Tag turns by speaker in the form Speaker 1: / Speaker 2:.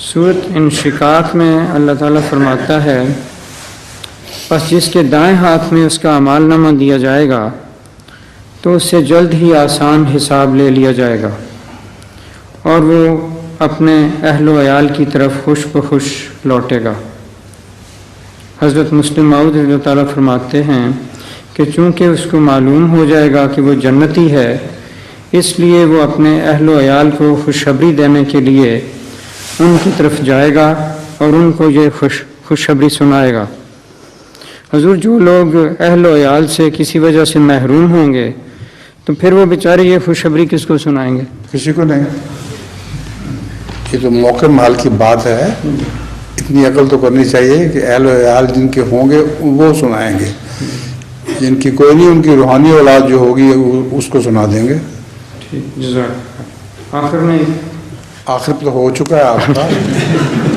Speaker 1: سورۃ انشقاق میں اللہ تعالیٰ فرماتا ہے پس جس کے دائیں ہاتھ میں اس کا اعمال نامہ دیا جائے گا تو اس سے جلد ہی آسان حساب لے لیا جائے گا اور وہ اپنے اہل و عیال کی طرف خوش بخوش لوٹے گا۔ حضرت مسلم موعود رضی اللہ تعالیٰ فرماتے ہیں کہ چونکہ اس کو معلوم ہو جائے گا کہ وہ جنتی ہے، اس لیے وہ اپنے اہل و عیال کو خوشخبری دینے کے لیے ان کی طرف جائے گا اور ان کو یہ خوشخبری سنائے گا۔ حضور، جو لوگ اہل و عیال سے کسی وجہ سے محروم ہوں گے تو پھر وہ بیچارے یہ خوشخبری کس کو سنائیں گے؟
Speaker 2: کسی کو نہیں۔ یہ تو موقع محل کی بات ہے، اتنی عقل تو کرنی چاہیے کہ اہل و عیال جن کے ہوں گے وہ سنائیں گے، جن کی کوئی نہیں ان کی روحانی اولاد جو ہوگی اس کو سنا دیں گے۔
Speaker 1: ٹھیک، جزاک۔ آخر میں
Speaker 2: آخر تو ہو چکا ہے آپ کا۔